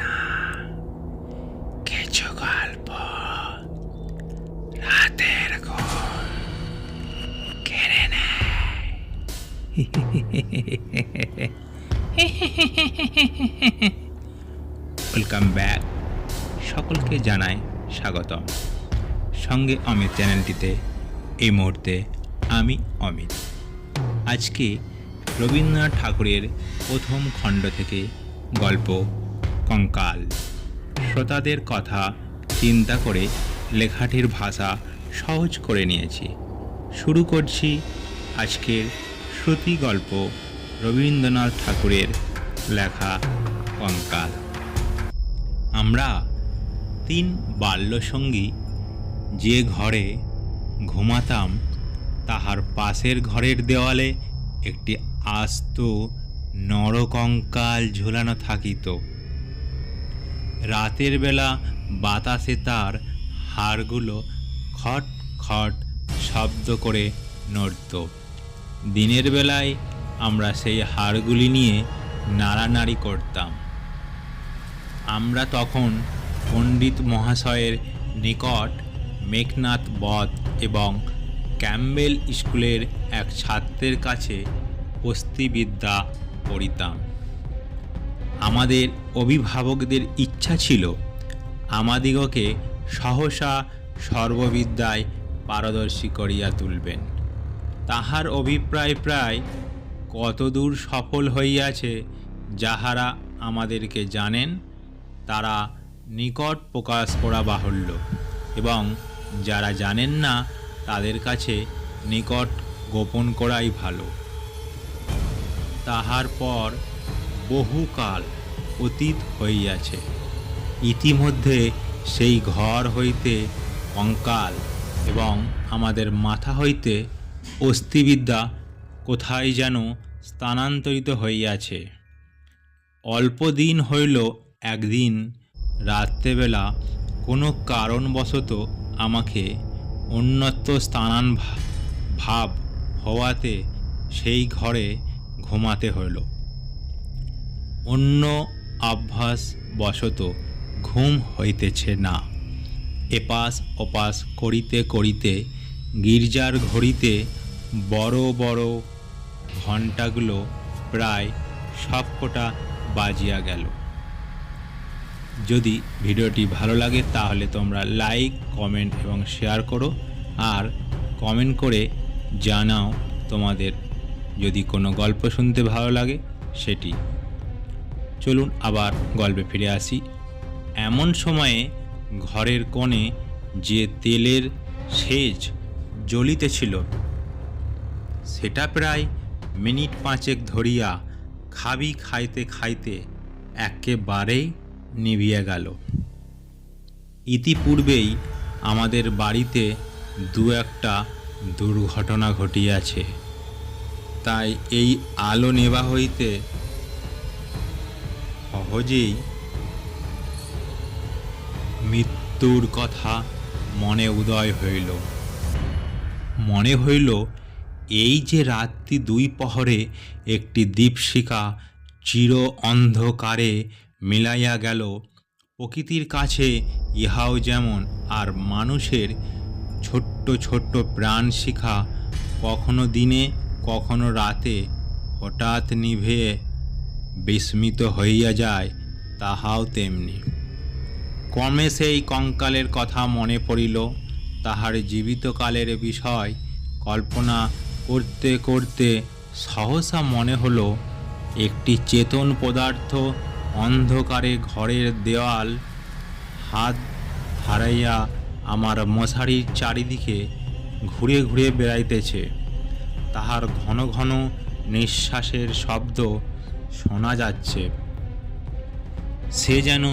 না, কিছু গল্প রাতের ঘুম কেড়ে নেয়। ওয়েলকাম ব্যাক, সকলকে জানাই স্বাগতম। সঙ্গে অমিত চ্যানেলটিতে এই মুহূর্তে আমি অমিত। আজকে রবীন্দ্রনাথ ঠাকুরের প্রথম খণ্ড থেকে গল্প কঙ্কাল। শ্রোতাদের কথা চিন্তা করে লেখাটির ভাষা সহজ করে নিয়েছি। শুরু করছি আজকের শ্রুতি গল্প, রবীন্দ্রনাথ ঠাকুরের লেখা কঙ্কাল। আমরা 3 বাল্যসঙ্গী যে ঘরে ঘুমাতাম, তাহার পাশের ঘরের দেওয়ালে একটি আস্ত নরকঙ্কাল ঝুলানো থাকিত। রাতের বেলা বাতাসে তার হাড়গুলো খট খট শব্দ করে নড়ত। দিনের বেলায় আমরা সেই হাড়গুলি নিয়ে নাড়ানাড়ি করতাম। আমরা তখন পণ্ডিত মহাশয়ের নিকট মেঘনাথ বধ এবং ক্যাম্বেল স্কুলের এক ছাত্রের কাছে অস্থিবিদ্যা পড়িতাম। আমাদের অভিভাবকদের ইচ্ছা ছিল আমাদিগকে সহসা সর্ববিদ্যায় পারদর্শী করিয়া তুলবেন। তাহার অভিপ্রায় প্রায় কতদূর সফল হইয়াছে, যাহারা আমাদেরকে জানেন তারা নিকট প্রকাশ করা বাহুল্য, এবং যারা জানেন না তাদের কাছে নিকট গোপন করাই ভালো। তাহার পর বহুকাল অতীত হইয়াছে। ইতিমধ্যে সেই ঘর হইতে কঙ্কাল এবং আমাদের মাথা হইতে অস্থিবিদ্যা কোথায় যেন স্থানান্তরিত হইয়াছে। অল্প দিন হইল একদিন রাত্রেবেলা কোনো কারণবশত আমাকে অন্যত্র ভাব হওয়াতে সেই ঘরে ঘুমাতে হইল। অন্য অভ্যাসবশত ঘুম হইতেছে না। এপাশ ওপাশ করিতে করিতে গির্জার ঘড়িতে বড় বড় ঘণ্টাগুলো প্রায় সবকটা বাজিয়া গেল। যদি ভিডিওটি ভালো লাগে তাহলে তোমরা লাইক, কমেন্ট এবং শেয়ার করো, আর কমেন্ট করে জানাও তোমাদের যদি কোনো গল্প শুনতে ভালো লাগে সেটি। চলুন আবার গল্পে ফিরে আসি। এমন সময়ে ঘরের কোণে যে তেলের সেজ জ্বলিতেছিল, সেটা প্রায় মিনিট 5 ধরিয়া খাইতে খাইতে একেবারেই নিভিয়া গেল। ইতিপূর্বেই আমাদের বাড়িতে 2-1টা দুর্ঘটনা ঘটিয়াছে, তাই এই আলো নেভা হইতে সহজেই মৃত্যুর কথা মনে উদয় হইল। মনে হইল এই যে রাত্রি 2 প্রহরে একটি দীপশিখা চির অন্ধকারে মিলাইয়া গেল, প্রকৃতির কাছে ইহাও যেমন, আর মানুষের ছোট্ট ছোট্ট প্রাণ শিখা কখনো দিনে কখনো রাতে হঠাৎ নিভে বিস্মিত হইয়া যায়, তাহাও তেমনি। ক্রমে সেই কঙ্কালের কথা মনে পড়িল। তাহার জীবিতকালের বিষয় কল্পনা করতে করতে সহসা মনে হলো একটি চেতন পদার্থ অন্ধকারে ঘরের দেওয়াল হাত হারাইয়া আমার মশারির চারিদিকে ঘুরে ঘুরে বেড়াইতেছে। তাহার ঘন ঘন নিঃশ্বাসের শব্দ শোনা যাচ্ছে। সে যেন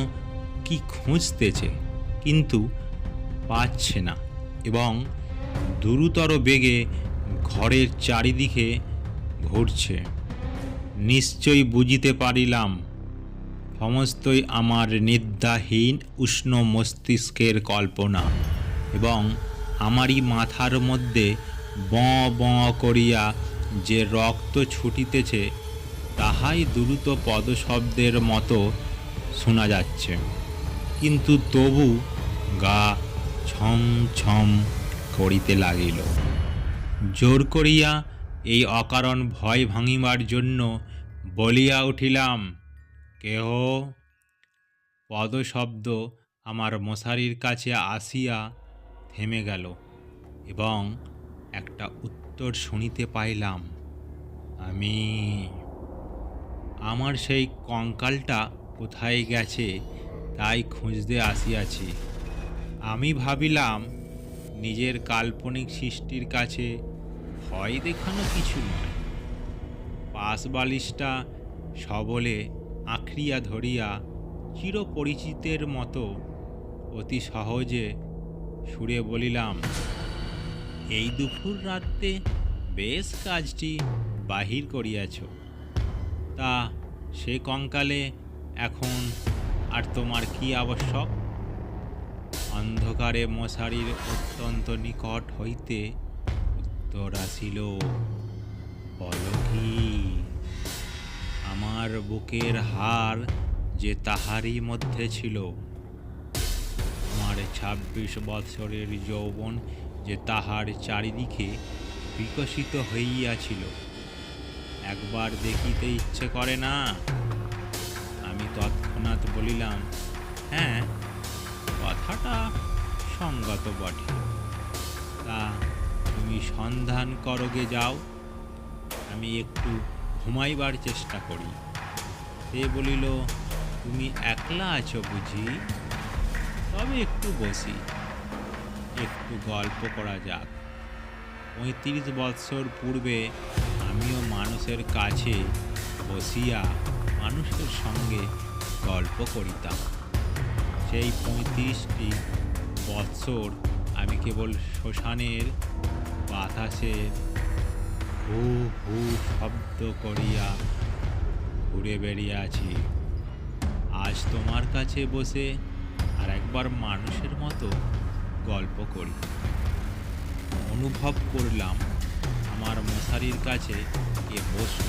কি খুঁজতেছে, কিন্তু পাচ্ছে না, এবং দ্রুততর বেগে ঘরের চারিদিকে ঘুরছে। নিশ্চয়ই বুঝিতে পারিলাম সমস্তই আমার নিদ্রাহীন উষ্ণ মস্তিষ্কের কল্পনা, এবং আমারই মাথার মধ্যে বঁ বঁ করিয়া যে রক্ত ছুটিতেছে তাহাই দ্রুত পদশব্দের মতো শোনা যাচ্ছে, কিন্তু তবু গা ছম ছম করিতে লাগিল। জোর করিয়া এই অকারণ ভয় ভাঙিবার জন্য বলিয়া উঠিলাম, কেহ? পদশব্দ আমার মশারির কাছে আসিয়া থেমে গেল এবং একটা উত্তর শুনিতে পাইলাম, আমি। আমার সেই কঙ্কালটা কোথায় গেছে তাই খুঁজতে আসিয়াছি। আমি ভাবিলাম, নিজের কাল্পনিক সৃষ্টির কাছে ভয় দেখানো কিছু নয়। পাশ বালিশটা সবলে আঁকড়িয়া ধরিয়া চিরপরিচিতের মতো অতি সহজে সুরে বলিলাম, এই দুপুর রাত্রে বেশ কাজটি বাহির করিয়াছ। তা সে কঙ্কালে এখন আর তোমার কি আবশ্যক? অন্ধকারে মশারির অত্যন্ত নিকট হইতে উত্তর আসিল, বল কি? আমার বুকের হাড় যে তাহারই মধ্যে ছিল, আমার ২৬ বৎসরের যৌবন যে তাহার চারিদিকে বিকশিত হইয়াছিল, একবার দেখিতে ইচ্ছে করে না? আমি তৎক্ষণাৎ বলিলাম, হ্যাঁ, কথাটা সঙ্গত বটে। তা তুমি সন্ধান করগে যাও, আমি একটু ঘুমাইবার চেষ্টা করি। সে বলিল, তুমি একলা আছো বুঝি? তবে একটু বসি, একটু গল্প করা যাক। ৩৫ বৎসর পূর্বে আমিও মানুষের কাছে বসিয়া মানুষের সঙ্গে গল্প করিতাম। সেই ৩৫টি বৎসর আমি কেবল শ্মশানের বাতাসের হু হু শব্দ করিয়া ঘুরে বেরিয়েছি। আজ তোমার কাছে বসে আর একবার মানুষের মতো গল্প করি। অনুভব করলাম আমার মশারির কাছে কে বসল।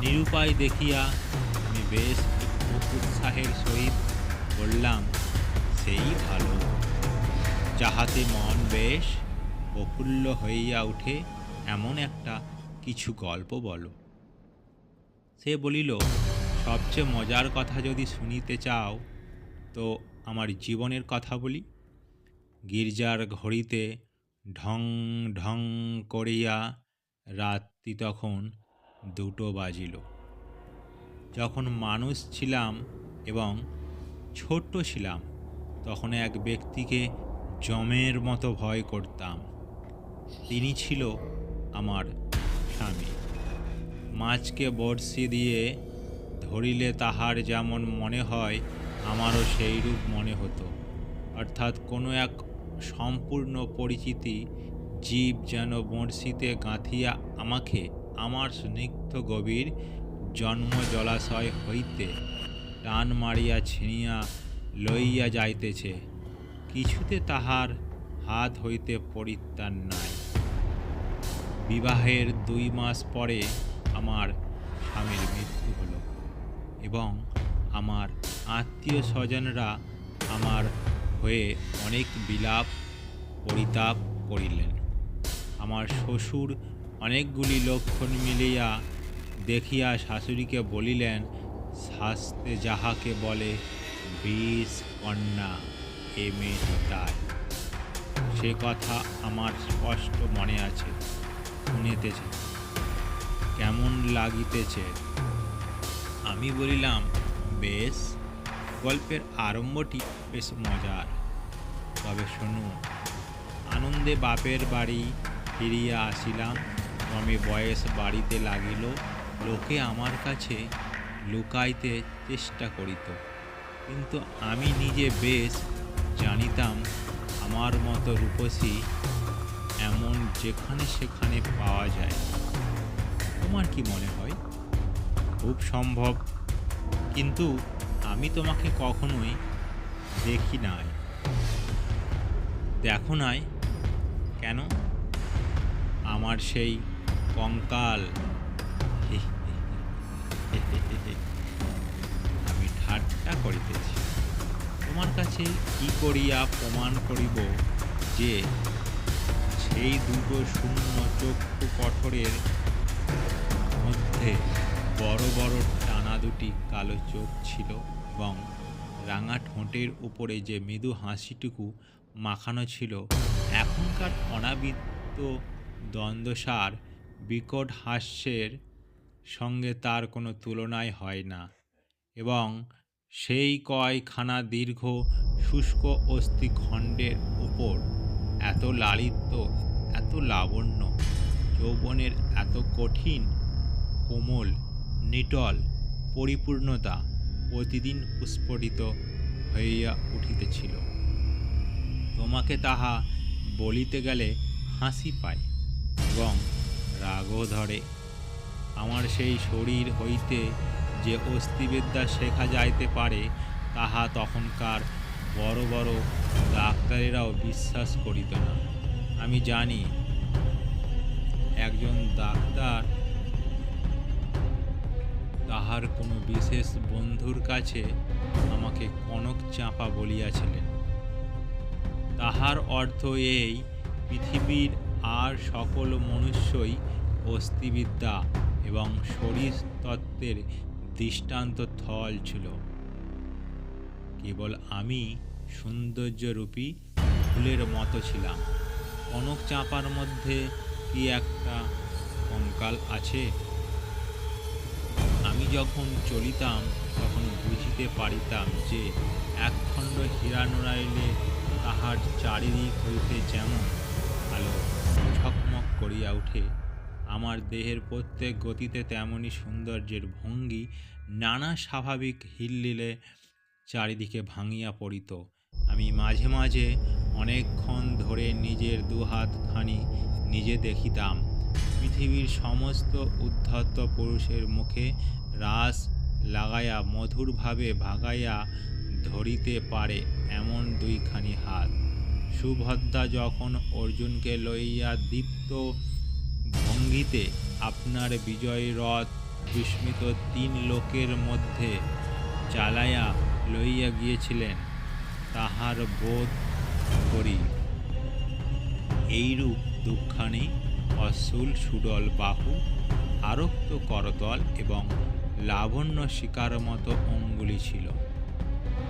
নিরুপায় দেখিয়া আমি বেশ একটু উৎসাহের সহিত বললাম, সেই ভালো, যাহাতে মন বেশ প্রফুল্ল হইয়া উঠে এমন একটা কিছু গল্প বলো। সে বলিল, সবচেয়ে মজার কথা যদি শুনিতে চাও তো আমার জীবনের কথা বলি। গির্জার ঘড়িতে ঢং ঢং করিয়া রাত্রি তখন ২টো বাজিল। যখন মানুষ ছিলাম এবং ছোট ছিলাম তখন এক ব্যক্তিকে যমের মতো ভয় করতাম। তিনি ছিল আমার স্বামী। মাছকে বড়শি দিয়ে ধরিলে তাহার যেমন মনে হয়, আমারও সেইরূপ মনে হতো। অর্থাৎ কোনো এক সম্পূর্ণ পরিচিতি জীব যেন বড়শিতে গাঁথিয়া আমাকে আমার স্নিগ্ধ গভীর জন্ম জলাশয় হইতে টান মারিয়া ছিনিয়া লইয়া যাইতেছে। কিছুতে তাহার হাত হইতে পরিত্রাণ নাই। বিবাহের ২ মাস পরে আমার স্বামীর মৃত্যু হলো এবং আমার আত্মীয় স্বজনরা আমার হয়ে অনেক বিলাপ পরিতাপ করিলেন। আমার শ্বশুর অনেকগুলি লক্ষণ মিলিয়া দেখিয়া শাশুড়িকে বলিলেন, শাস্তে যাহাকে বলে বিষ কন্যা, এ মেয়েটি তাই। সে কথা আমার স্পষ্ট মনে আছে। শুনিতেছে, কেমন লাগিতেছে? আমি বলিলাম, বেশ, গল্পের আরম্ভটি বেশ মজার। তবে শোনো। আনন্দে বাপের বাড়ি ফিরিয়া আসিলাম। ক্রমে বয়স বাড়িতে লাগিল। লোকে আমার কাছে লুকাইতে চেষ্টা করিত, কিন্তু আমি নিজে বেশ জানিতাম আমার মতো রূপসী এমন যেখানে সেখানে পাওয়া যায়। তোমার কি মনে হয়? খুব সম্ভব, কিন্তু আমি তোমাকে কখনোই দেখি নাই। দেখো নাই কেন? আমার সেই কঙ্কাল। আমি ঠাট্টা কাছে কি করিয়া প্রমাণ করিব যে সেই দুটো শূন্য চক্ষু কঠোরের মধ্যে বড় বড় টানা দুটি কালো চোখ ছিল এবং রাঙা ঠোঁটের উপরে যে মৃদু হাসিটুকু মাখানো ছিল এখনকার অনাবৃত দ্বন্দ্বসার বিকট হাস্যের সঙ্গে তার কোনো তুলনাই হয় না। এবং সেই কয়খানা দীর্ঘ শুষ্ক অস্থিখণ্ডের উপর এত লালিত্য, এত লাবণ্য, যৌবনের এত কঠিন কোমল নিটল পরিপূর্ণতা প্রতিদিন প্রস্ফুটিত হইয়া উঠিতেছিল। তোমাকে তাহা বলিতে গেলে হাসি পায় এবং রাগও ধরে। আমার সেই শরীর হইতে যে অস্থিবিদ্যা শেখা যাইতে পারে তাহা তখনকার বড় বড় ডাক্তারেরাও বিশ্বাস করিত না। আমি জানি একজন ডাক্তার তাহার কোনো বিশেষ বন্ধুর কাছে আমাকে কনক চাঁপা বলিয়াছিলেন। তাহার অর্থ এই, পৃথিবীর আর সকল মনুষ্যই অস্থিবিদ্যা এবং শরীরতত্ত্বের দৃষ্টান্ত থল ছিল। কেবল আমি সৌন্দর্যরূপী ফুলের মতো ছিলাম। কনক চাঁপার মধ্যে কি একটা কঙ্কাল আছে? আমি যখন চলিতাম তখন বুঝিতে পারিতাম যে একখণ্ড হীরা নড়াইলে তাহার চারিদিক হইতে যেমন আলো ঝকমক করিয়া উঠে, আমার দেহের প্রত্যেক গতিতে তেমনি সৌন্দর্যের ভঙ্গি নানা স্বাভাবিক হিললিলে চারিদিকে ভাঙিয়া পড়িত। আমি মাঝে মাঝে অনেকক্ষণ ধরে নিজের দুহাতখানি নিজে দেখিতাম। পৃথিবীর সমস্ত উদ্ধত পুরুষের মুখে রাস লাগাইয়া মধুরভাবে ভাগাইয়া ধরিতে পারে এমন দুইখানি হাত। সুভদ্রা যখন অর্জুনকে লইয়া দীপ্ত ভঙ্গিতে আপনার বিজয় রথ বিস্মিত 3 লোকের মধ্যে চালাইয়া লইয়া গিয়েছিলেন, তাহার বোধ করি এইরূপ দুখানি অশ্রুল সুডল বাহু, আরক্ত করতল এবং লাবণ্য শিকার মতো অঙ্গুলি ছিল।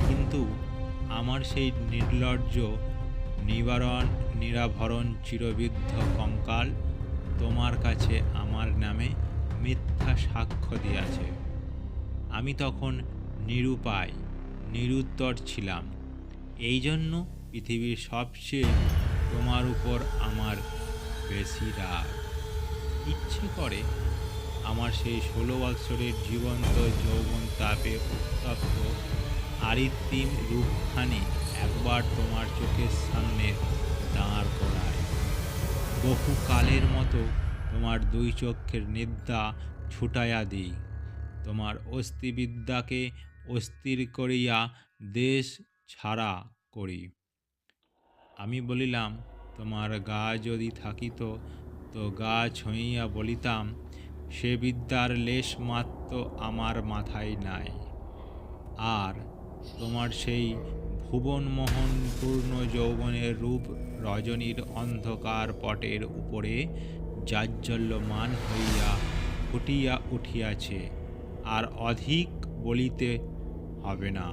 কিন্তু আমার সেই নির্লজ্জ নিরাভরণ চিরবিদ্ধ কঙ্কাল তোমার কাছে আমার নামে মিথ্যা সাক্ষ্য দিয়াছে। আমি তখন নিরুপায়, নিরুত্তর ছিলাম। এই জন্য পৃথিবীর সবচেয়ে তোমার উপর আমার বেশি রাগ। ইচ্ছে করে আমার সেই 16 বৎসরের জীবন্ত যৌবন তাপে উত্তপ্ত আরিত্রিম রূপখানি একবার তোমার চোখের সামনে দাঁড় করায়। বহুকালের মতো তোমার 2 চক্ষের নিদ্রা ছুটাইয়া দিই। তোমার অস্থিবিদ্যাকে অস্থির করিয়া দেশ ছাড়া করি। আমি বলিলাম, তোমার গা যদি থাকিত তো গা ছুঁইয়া বলিতাম, সে বিদ্যার লেশ মাত্র আমার মাথায় নাই। আর তোমার সেই ভুবনমোহন পূর্ণ যৌবনের রূপ রজনীর অন্ধকার পটের উপরে জাজ্জল্যমান হইয়া ফুটিয়া উঠিয়াছে। আর অধিক বলিতে হবে না।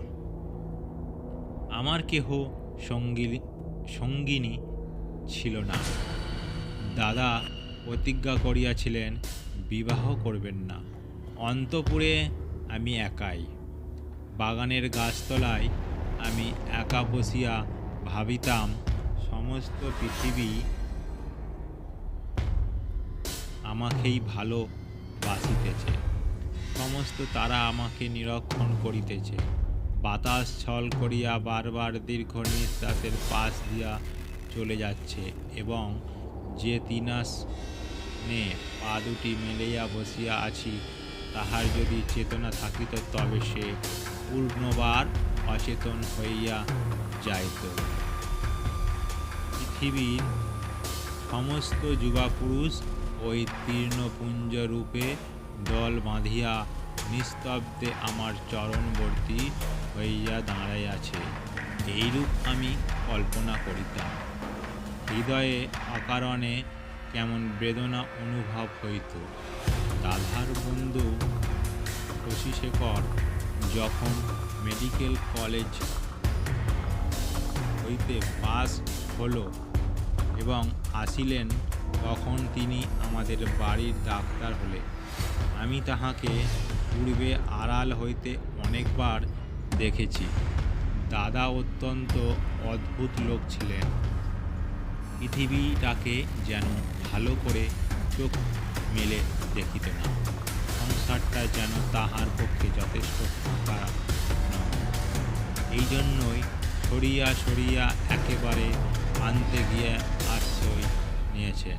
আমার কেহ সঙ্গিনী ছিল না। দাদা প্রতিজ্ঞা করিয়াছিলেন বিবাহ করবেন না। অন্তঃপুরে আমি একাই। বাগানের গাছতলায় আমি একা বসিয়া ভাবিতাম, সমস্ত পৃথিবী আমাকেই ভালোবাসিতেছে। সমস্ত তারা আমাকে নিরীক্ষণ করিতেছে। বাতাস ছল করিয়া বারবার দীর্ঘ নিঃশ্বাসের পাশ দিয়া চলে যাচ্ছে এবং যে তৃণাসনে পা দুটি মেলিয়া বসিয়া আছি তাহার যদি চেতনা থাকিত তবে সে পূর্ণবার অচেতন হইয়া যাইত। পৃথিবীর সমস্ত যুবা পুরুষ ওই তৃণপুঞ্জ রূপে দল বাঁধিয়া নিস্তব্ধে আমার চরণবর্তী হইয়া দাঁড়াইয়াছে। এইরূপ আমি কল্পনা করিতাম। হৃদয়ে অকারণে কেমন বেদনা অনুভব হইত। দাদার বন্ধু শশীশেখর যখন মেডিকেল কলেজ হইতে পাস হলো এবং আসিলেন, তখন তিনি আমাদের বাড়ির ডাক্তার হলেন। আমি তাহাকে পূর্বে আড়াল হইতে অনেকবার দেখেছি। দাদা অত্যন্ত অদ্ভুত লোক ছিলেন। পৃথিবীটাকে যেন ভালো করে চোখ মেলে দেখিত না। সংসারটা যেন তাহার পক্ষে যথেষ্ট ফাঁকা নয়। এই জন্যই সরিয়া সরিয়া একেবারে আনতে গিয়ে আশ্রয় নিয়েছেন।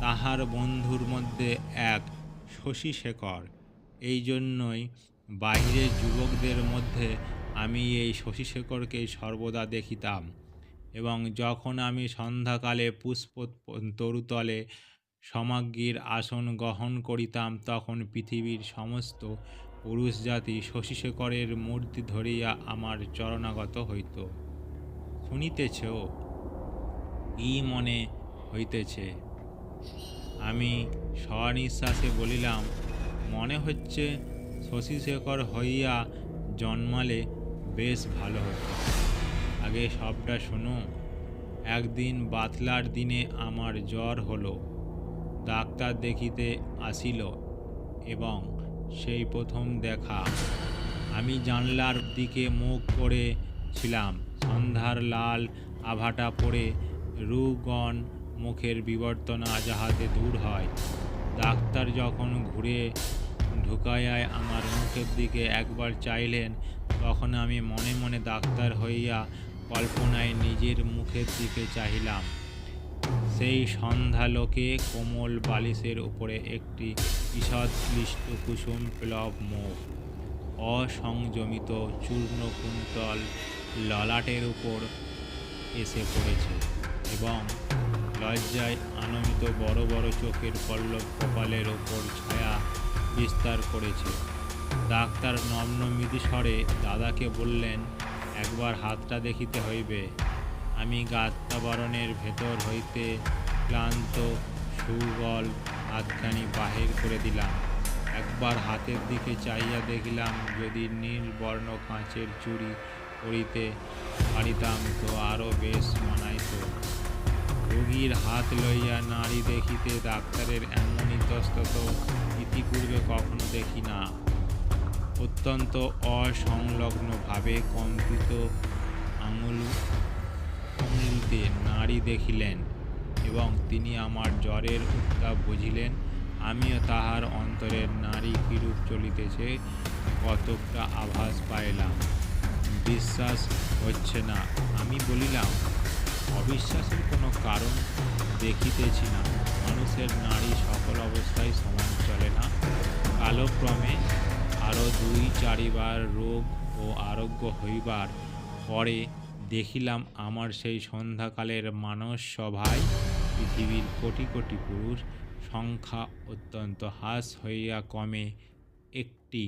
তাহার বন্ধুর মধ্যে এক শশীশেখর। এই জন্যই বাহিরের যুবকদের মধ্যে আমি এই শশীশেখরকেই সর্বদা দেখিতাম, এবং যখন আমি সন্ধ্যাকালে পুষ্প তরুতলে সমাগ্রীর আসন গ্রহণ করিতাম, তখন পৃথিবীর সমস্ত পুরুষ জাতি শশীশেখরের মূর্তি ধরিয়া আমার চরণাগত হইত। শুনিতেছ, কি মনে হইতেছে? আমি স্বনিশ্বাসে বলিলাম, মনে হচ্ছে শশীশেখর হইয়া জন্মালে বেশ ভালো হতো। আগে সবটা শোনো। একদিন বাতলার দিনে আমার জ্বর হলো। ডাক্তার দেখিতে আসিল এবং সেই প্রথম দেখা। আমি জানলার দিকে মুখ করেছিলাম। সন্ধ্যার লাল আভাটা পড়ে রুগণ মুখের বিবর্তনা যাহাতে দূর হয়। ডাক্তার যখন ঘুরে ঢুকাইয়া আমার মুখের দিকে একবার চাইলেন, তখন আমি মনে মনে ডাক্তার হইয়া কল্পনায় নিজের মুখের দিকে চাহিলাম। সেই সন্ধ্যালোকে কোমল বালিশের উপরে একটি ঈষৎ ক্লিষ্ট কুসুম প্লব মুখ, অসংযমিত চূর্ণকুন্তল ললাটের উপর এসে পড়েছে এবং লজ্জায় আনমিত বড় বড় চোখের পল্লব কপালের ওপর ছায়া বিস্তার করেছে। ডাক্তার নম্র মৃদুস্বরে দাদাকে বললেন, একবার হাতটা দেখিতে হইবে। আমি গাত্রাবরণের ভেতর হইতে ক্লান্ত সুবল হাতখানি বাহির করে দিলাম। একবার হাতের দিকে চাইয়া দেখিলাম, যদি নীলবর্ণ কাঁচের চুড়ি পরিতে পারিতাম তো আরও বেশ মানাইত। রোগীর হাত লইয়া নাড়ি দেখিতে ডাক্তারের এমন ইতস্তত ইতিপূর্বে কখনো দেখি না। অত্যন্ত অসংলগ্নভাবে কম্পিত আঙুলিতে নাড়ি দেখিলেন এবং তিনি আমার জ্বরের উত্তাপ বুঝিলেন। আমিও তাহার অন্তরের নাড়ি কিরূপ চলিতেছে কতকটা আভাস পাইলাম। বিশ্বাস হচ্ছে না। আমি বলিলাম, অবিশ্বাসের কোনো কারণ দেখিতেছি না। মানুষের নাড়ি সকল অবস্থায় সমান চলে না। কালক্রমে আরও 2-4 বার রোগ ও আরোগ্য হইবার পরে দেখিলাম, আমার সেই সন্ধ্যাকালের মানস সভায় পৃথিবীর কোটি কোটি পুরুষ সংখ্যা অত্যন্ত হ্রাস হইয়া কমে একটি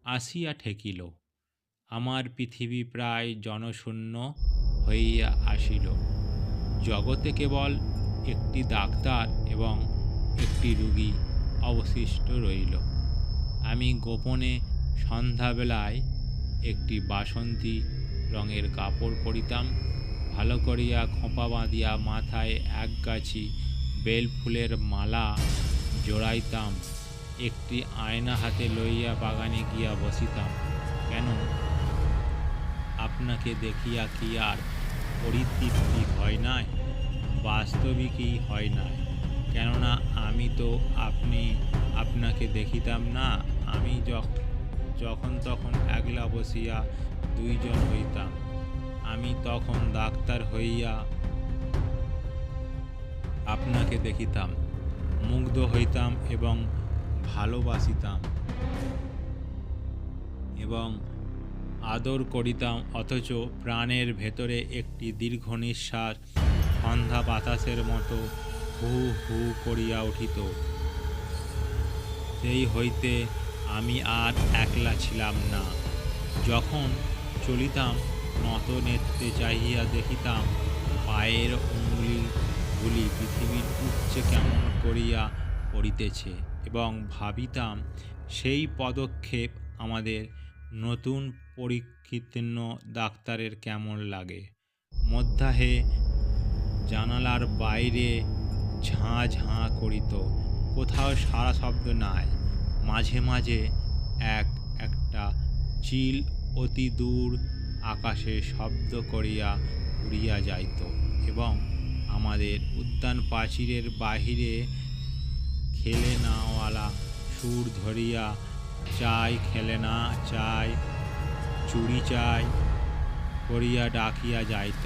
আসিয়া ঠেকিল। আমার পৃথিবী প্রায় জনশূন্য হইয়া আসিল। জগতে কেবল একটি ডাক্তার এবং একটি রোগী অবশিষ্ট রইল। আমি গোপনে সন্ধ্যাবেলায় একটি বাসন্তী রঙের কাপড় পরিতাম, ভালো করিয়া খোঁপা বাঁধিয়া মাথায় একগাছি বেলফুলের মালা জড়াইতাম। একটি আয়না হাতে লইয়া বাগানে গিয়া বসিতাম। কেন, আপনাকে দেখিয়া কি আর পরিতৃপ্তি হয় নাই? বাস্তবিকই হয় নাই। কেননা আমি তো আপনাকে দেখিতাম না। আমি যখন তখন একলা বসিয়া 2 জন হইতাম। আমি তখন ডাক্তার হইয়া আপনাকে দেখিতাম, মুগ্ধ হইতাম এবং ভালোবাসিতাম এবং আদর করিতাম। অথচ প্রাণের ভেতরে একটি দীর্ঘ নিঃশ্বাস সন্ধ্যা বাতাসের মতো হু হু করিয়া উঠিত। সেই হইতে আমি আর একলা ছিলাম না। যখন চলিতাম নত নেত্রে চাহিয়া দেখিতাম পায়ের অঙ্গুলিগুলি পৃথিবীর উচ্চে কেমন করিয়া পড়িতেছে, এবং ভাবিতাম সেই পদক্ষেপ আমাদের নতুন পরীক্ষিতীর্ণ ডাক্তারের কেমন লাগে। মধ্যাহে জানালার বাইরে ঝাঁ ঝাঁ করিত, কোথাও সারা শব্দ নাই। মাঝে মাঝে একটা চিল অতি দূর আকাশে শব্দ করিয়া উড়িয়া যাইত, এবং আমাদের উদ্যান প্রাচীরের বাহিরে খেলেনাওয়ালা সুর ধরিয়া চাই খেলেনা চাই, চুড়ি চাই করিয়া ডাকিয়া যাইত।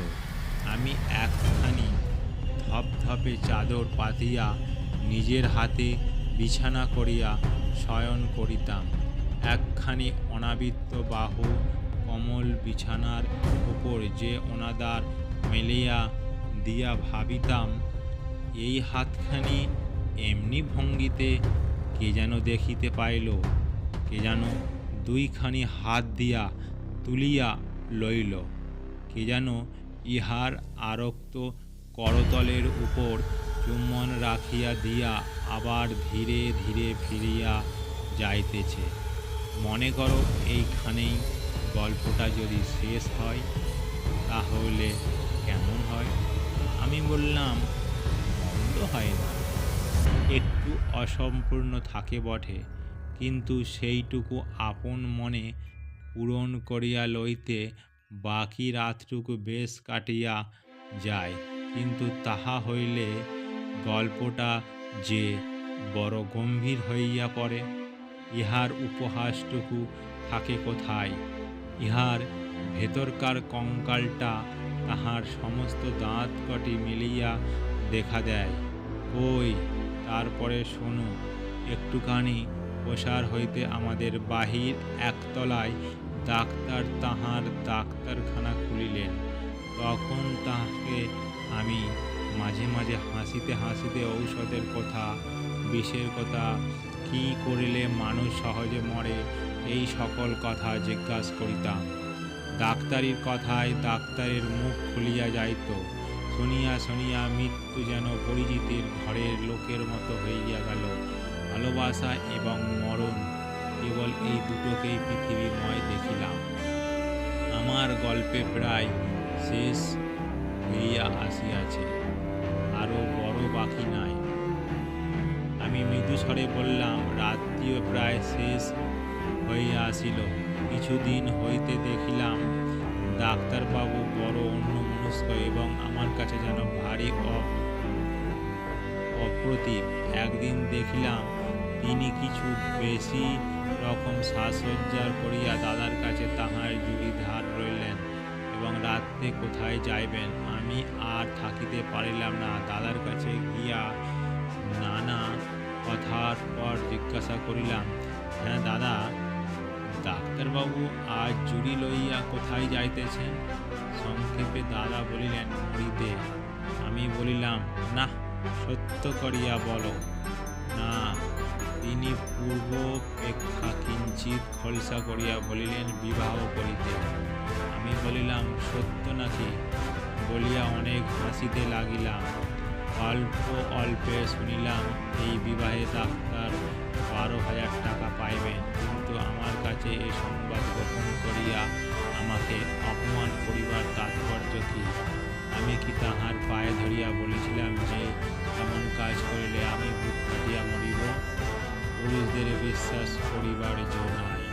আমি একখানি ধপধপে চাদর পাতিয়া নিজের হাতে বিছানা করিয়া শয়ন করিতাম। একখানি অনাবৃত বাহু কমল বিছানার উপর যে অনাদার মেলিয়া দিয়া ভাবিতাম, এই হাতখানি এমনি ভঙ্গিতে কে যেন দেখিতে পাইল, কে যেন দুইখানি হাত দিয়া তুলিয়া লইল, কে যেন ইহার আরক্ত করতলের উপর চুম্বন রাখিয়া দিয়া আবার ধীরে ধীরে ফিরিয়া যাইতেছে। মনে করো এইখানেই গল্পটা যদি শেষ হয় তাহলে কেমন হয়? আমি বললাম, মন্দ হয় না, একটু অসম্পূর্ণ থাকে বটে, কিন্তু সেইটুকু আপন মনে পূরণ করিয়া লইতে বাকি রাতটুকু বেশ কাটিয়া যায়। কিন্তু তাহা হইলে গল্পটা যে বড় গম্ভীর হইয়া পড়ে। ইহার উপহাসটুকু থাকে কোথায়? ইহার ভেতরকার কঙ্কালটা তাহার সমস্ত দাঁত কটি মিলিয়া দেখা দেয়। কই, তারপরে শোনো, একটুখানি প্রসার হইতে আমাদের বাহির একতলায় ডাক্তার তাহার ডাক্তারখানা খুলিলেন। তখন তাহাকে আমি মাঝে মাঝে হাসিতে হাসিতে ঔষধের কথা, বিষের কথা, কি করিলে মানুষ সহজে মরে, এই সকল কথা জিজ্ঞাসা করিতাম। ডাক্তারির কথায় ডাক্তারের মুখ খুলিয়া যাইত। শুনিয়া শুনিয়া মৃত্যু যেন পরিচিতির ঘরের লোকের মতো হইয়া গেল। ভালোবাসা এবং মরণ, কেবল এই দুটোকেই পৃথিবীময় দেখিলাম। আমার গল্পে প্রায় শেষ হইয়া আসিয়াছে, আরও বড় বাকি নাই। আমি মৃদুস্বরে বললাম, রাত্রিও প্রায় শেষ হইয়া আসিল। কিছুদিন হইতে দেখিলাম ডাক্তারবাবু বড় অন্যমনস্ক এবং আমার কাছে যেন ভারী অপ্রতিভ। একদিন দেখিলাম তিনি কিছু বেশি রকম সাজসজ্জা করিয়া দাদার কাছে তাহার জুড়ি ধার রইলেন, এবং রাত্রে কোথায় যাইবেন। আমি আর থাকিতে পারিলাম না, দাদার কাছে গিয়া নানা কথার পর জিজ্ঞাসা করিলাম, হ্যাঁ দাদা, ডাক্তারবাবু আজ জুড়ি লইয়া কোথায় যাইতেছেন? সংক্ষেপে দাদা বলিলেন, মরিতে। আমি বলিলাম, না, সত্য করিয়া বলো না। তিনি পূর্বাপেক্ষা কিঞ্চিৎ খোলসা করিয়া বলিলেন, বিবাহ করিতে। আমি বলিলাম, সত্য নাকি? বলিয়া অনেক হাসিতে লাগিলাম। অল্প অল্পে শুনিলাম এই বিবাহে ডাক্তার 12,000 টাকা পাইবেন। কিন্তু আমার কাছে এ সংবাদ গোপন করিয়া আমাকে অপমান করিবার তাৎপর্য কি? আমি কি তাহার পায়ে ধরিয়া বলেছিলাম যে এমন কাজ করিলে আমি বুক কাটিয়া মরিব? পুরুষদের বিশ্বাস করিবার জো নাই।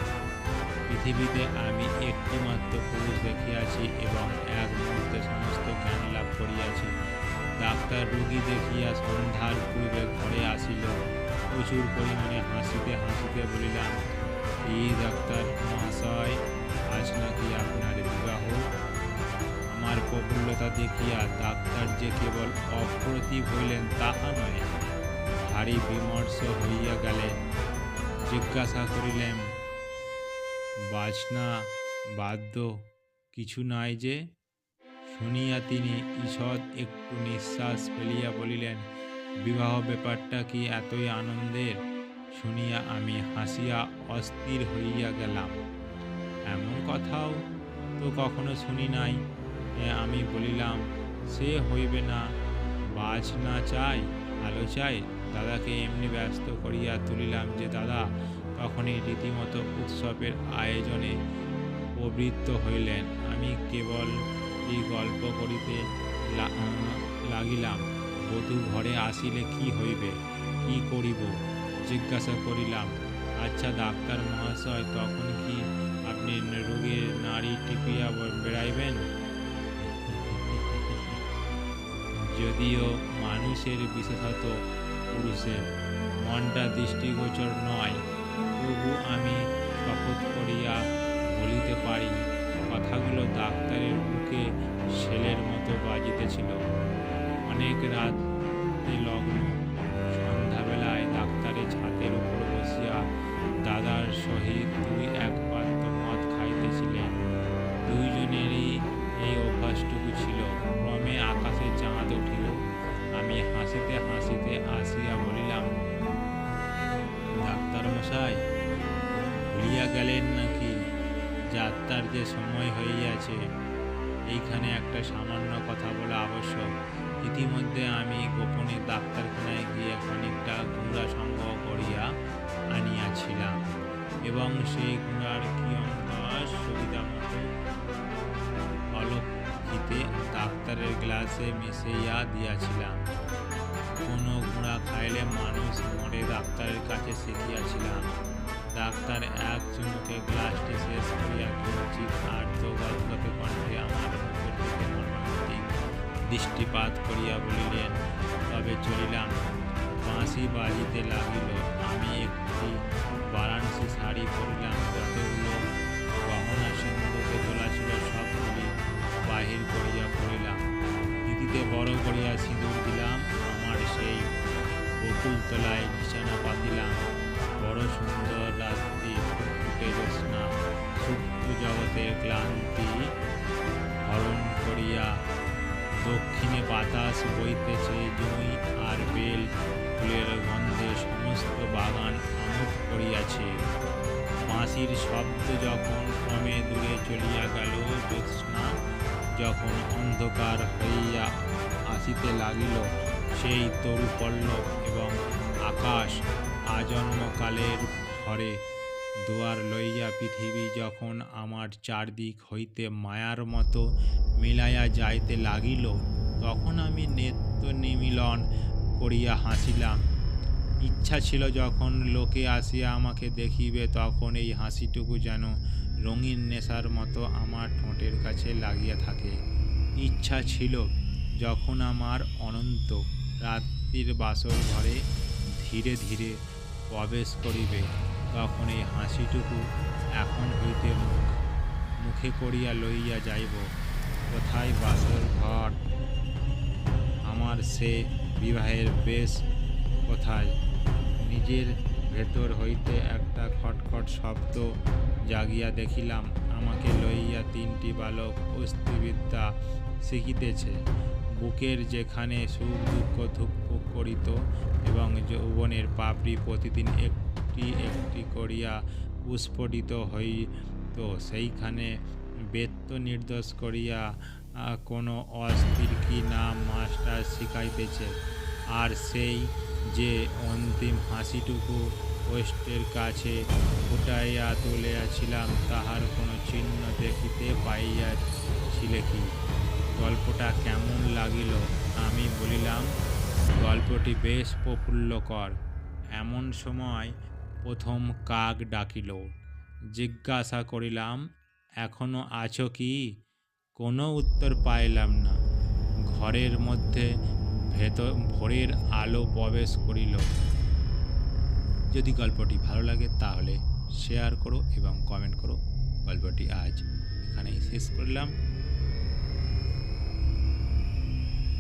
পৃথিবীতে আমি একটিমাত্র পুরুষ দেখিয়াছি এবং এক মুহূর্তে সমস্ত জ্ঞান লাভ করিয়াছি। ডাক্তার রোগী দেখিয়া সন্ধ্যার পূর্বে ঘরে আসিল। প্রচুর পরিমাণে হাসিতে হাসিতে বলিলাম, এই ডাক্তার মহাশয়, আজ নাকি আপনার বিবাহ? আমার প্রফুল্লতা দেখিয়া ডাক্তার যে কেবল অপ্রতিভ হইলেন তাহা নয়, ভারী বিমর্ষ হইয়া গেলেন। জিজ্ঞাসা করিলেন, বাজনা বাদ্য কিছু নাই যে? শুনিয়া তিনি ঈষৎ একটু নিঃশ্বাস ফেলিয়া বলিলেন, বিবাহ ব্যাপারটা কি এতই আনন্দের? শুনিয়া আমি হাসিয়া অস্থির হইয়া গেলাম। এমন কথাও তো কখনো শুনি নাই। আমি বলিলাম, সে হইবে না, বাজ না চাই আলো চাই। দাদাকে এমনি ব্যস্ত করিয়া তুলিলাম যে দাদা তখনই রীতিমতো উৎসবের আয়োজনে প্রবৃত্ত হইলেন। আমি কেবল এই গল্প করিতে লাগিলাম। বধূ ঘরে আসিলে কি হইবে, কি করিব? জিজ্ঞাসা করিলাম, আচ্ছা ডাক্তার মহাশয়, তখন কি আপনি রোগীর নাড়ি টিপিয়া বেড়াইবেন? যদিও মানুষের, বিশেষত পুরুষের মনটা দৃষ্টিগোচর নয়, তবু আমি শপথ করিয়া বলিতে পারি, কথাগুলো ডাক্তারের বুকে শেলের মতো বাজিতেছিল। অনেক রাতে লগ্ন, সন্ধ্যাবেলায় ডাক্তারের ছাদের উপর বসিয়া দাদার সহিত 2-1 পাত্র মদ খাইতেছিলেন। দুইজনেরই এই অভ্যাসটুকু ছিল। ক্রমে আকাশে চাঁদ উঠিল। আমি হাসিতে হাসিতে আসিয়া বলিলাম, ডাক্তার মশাই, ভুলিয়া গেলেন নাকি? যাত্রার যে সময় হইয়াছে। এইখানে একটা সামান্য কথা বলা আবশ্যক। ইতিমধ্যে আমি গোপনে ডাক্তারখানায় গিয়ে খানিকটা গুঁড়া সংগ্রহ করিয়া আনিয়াছিলাম এবং সেই গুঁড়ার কিয়ৎ সুবিধা মতো অলক্ষিতে ডাক্তারের গ্লাসে মিশাইয়া দিয়াছিলাম। কোনো গুঁড়া খাইলে মানুষ মরে, ডাক্তারের কাছে শিখিয়াছিলাম। ডাক্তার এক চুমুকে গ্লাসটি শেষ করিয়া কিঞ্চিৎ আর্দ্র গদগদ কণ্ঠে আমার মুখের দিকে মর্মান্তিক দৃষ্টিপাত করিয়া বলিলেন, তবে চলিলাম। বাঁশি বাজিতে লাগিল। আমি একটি বারাণসী শাড়ি পরিলাম। যতগুলো গহনা সিন্ধুকে তোলা ছিল সবগুলি বাহির করিয়া পড়িলাম। দিদিতে বড় করিয়া সিঁদুর দিলাম। আমার সেই বকুল তলায় বিছানা পাতিলাম। বড় সুন্দর রাত্রি, ফুটফুটে জ্যোৎস্না সুপ্ত জগতের ক্লান্তি হরণ করিয়া দক্ষিণে বাতাস বইতেছে। জুঁই আর বেল ফুলের গন্ধে সমস্ত বাগান আমোদ করিয়াছে। বাঁশির শব্দ যখন ক্রমে দূরে চলিয়া গেল, জ্যোৎস্না যখন অন্ধকার হইয়া আসিতে লাগিল, সেই তরু পল্লব এবং আকাশ আজন্মকালের ঘরে দুয়ার লইয়া পৃথিবী যখন আমার চারদিক হইতে মায়ার মতো মিলাইয়া যাইতে লাগিল, তখন আমি নেত্র নিমীলন করিয়া হাসিলাম। ইচ্ছা ছিল যখন লোকে আসিয়া আমাকে দেখিবে, তখন এই হাসিটুকু যেন রঙিন নেশার মতো আমার ঠোঁটের কাছে লাগিয়া থাকে। ইচ্ছা ছিল যখন আমার অনন্ত রাত্রির বাসর ঘরে ধীরে ধীরে প্রবেশ করিবে, তখন এই হাসিটুকু এখন হইতে মুখে করিয়া লইয়া যাইব। কোথায় বাসর ঘর আমার, সে বিবাহের বেশ কোথায়? নিজের ভেতর হইতে একটা খটখট শব্দ জাগিয়া দেখিলাম, আমাকে লইয়া 3টি বালক অস্ত্রবিদ্যা শিখিতেছে। বুকের যেখানে সুখ দুঃখ ধুকপুক করিত এবং যৌবনের পাপড়ি প্রতিদিন একটি একটি করিয়া উস্ফুটিত হইত, সেইখানে বেত্য নির্দোষ করিয়া কোনো অস্থির কি নাম মাস্টার শিখাইতেছে। আর সেই যে অন্তিম হাসিটুকু ওষ্ঠের কাছে ফুটাইয়া তুলিয়াছিলাম, তাহার কোনো চিহ্ন দেখিতে পাইয়াছিলে কি? গল্পটা কেমন লাগিল? আমি বলিলাম, গল্পটি বেশ প্রফুল্লকর। এমন সময় প্রথম কাক ডাকিল। জিজ্ঞাসা করিলাম, এখনো আছো কি? কোনো উত্তর পাইলাম না। ঘরের মধ্যে ভোরের আলো প্রবেশ করিল। যদি গল্পটি ভালো লাগে তাহলে শেয়ার করো এবং কমেন্ট করো। গল্পটি আজ এখানেই শেষ করলাম।